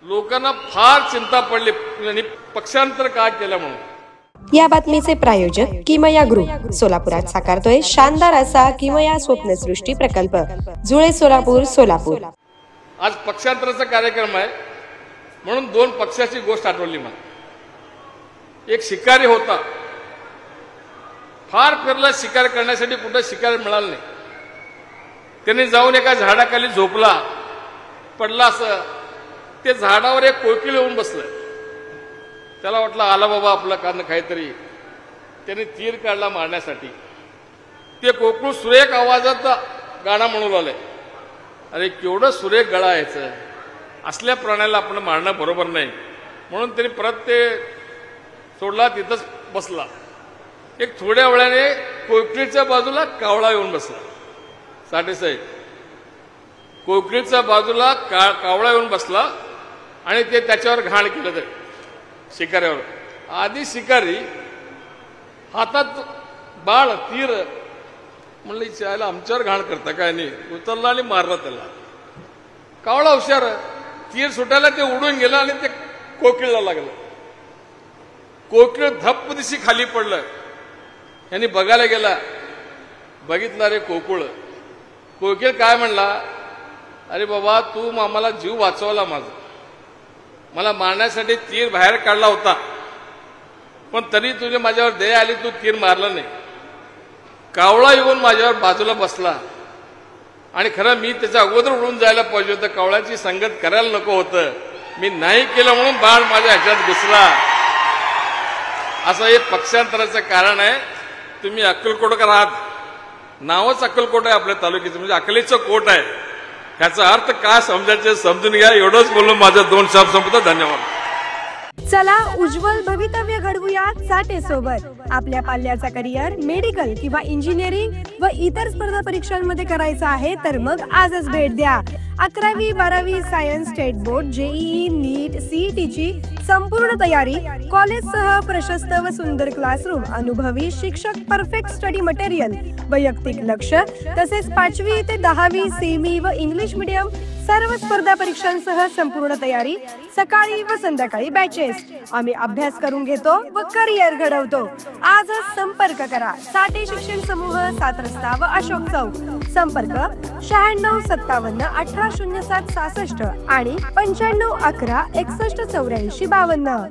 लोकांना फार चिंता पडली आणि पक्षांतर का केलं म्हणून। या बातमीचे प्रायोजक किमया ग्रुप सोलापुरात साकारतोय शानदार असा किमया स्वप्नसृष्टी प्रकल्प, जुळे सोलापूर सोलापूर। आज पक्षांतराचा कार्यक्रम आहे म्हणून दोन पक्षाची गोष्ट आठवली मला। एक शिकारी होता, फार फिरला शिकार करण्यासाठी, कुठे शिकार मिळाला नाही। त्याने जाऊन एका झाडाखाली झोपला, पडला असं ते झाडावर एक कोकिळ येऊन बसलं। त्याला वाटलं आला बाबा आपलं कान काहीतरी, त्याने तीर काढला मारण्यासाठी। ते कोकिळ सुरेख आवाजात गाणं म्हणू लागले, अरे केवढं सुरेख गळा यायचं, असल्या प्राण्याला आपण मारणं बरोबर नाही म्हणून त्याने परत ते सोडला, तिथंच बसला। एक थोड्या वेळाने कोकिळीच्या बाजूला कावळा येऊन बसला। साठेसाहेब, कोकिळीच्या बाजूला कावळा येऊन बसला आणि ते त्याच्यावर घाण केलं ते शिकाऱ्यावर। आधी शिकारी हातात बाळ तीर, म्हणलं चायला आमच्यावर घाण करता काय नाही, उचलला आणि मारला त्याला। कावळा हुशार, तीर सुटायला ते उडून गेलं आणि ते कोकिळला लागलं। कोकिळ धप्प दिशी खाली पडलं। यांनी बघायला गेला, बघितला रे कोकिळ। कोकिळ काय म्हणला, अरे बाबा तू आम्हाला जीव वाचवला, मला मारण्यासाठी तीर बाहेर काढला होता, पण तरी तुझे माझ्यावर दया आली, तू तीर मारला नाही। कावळा येऊन माझ्यावर बाजूला बसला आणि खरं मी त्याच्या अगोदर उडून जायला पाहिजे होतं, कावळ्याची संगत करायला नको होतं, मी नाही केलं म्हणून बाळ माझ्या ह्याच्यात घुसला। असं हे पक्षांतराचं कारण आहे। तुम्ही अक्कलकोटकर आहात, नावच अक्कलकोट आहे आपल्या तालुक्याचं, म्हणजे अकलेचं कोट आहे। ह्याचा अर्थ काय समजायचं समजून घ्या। एवढंच बोलून माझं 2 शब्द संपतो। धन्यवाद। चला उज्ज्वल भवितव्य घडवूया साठे सोबत। आपल्या पाल्याचा करिअर मेडिकल किंवा इंजिनिअरिंग व इतर स्पर्धा परीक्षांमध्ये करायचा आहे तर मग आजच भेट द्या। 11वी 12वी सायन्स, स्टेट बोर्ड, जेईई, नीट, सीईटीची संपूर्ण तयारी, कॉलेजसह प्रशस्त व सुंदर क्लासरूम, अनुभवी शिक्षक, परफेक्ट स्टडी मटेरियल, वैयक्तिक लक्ष, तसेच 5वी ते 10वी सेमी व इंग्लिश मीडियम सर्व स्पर्धा परीक्षांसह संपूर्ण तयारी, सकाळी व संध्याकाळी बॅचेस। आम्ही अभ्यास करून घेतो व करिअर घडवतो। आजच संपर्क करा। साठे शिक्षण समूह, 7 रस्ता व अशोक चौक। संपर्क 96 57 18 07 66 आणि 95 11 61 84 52।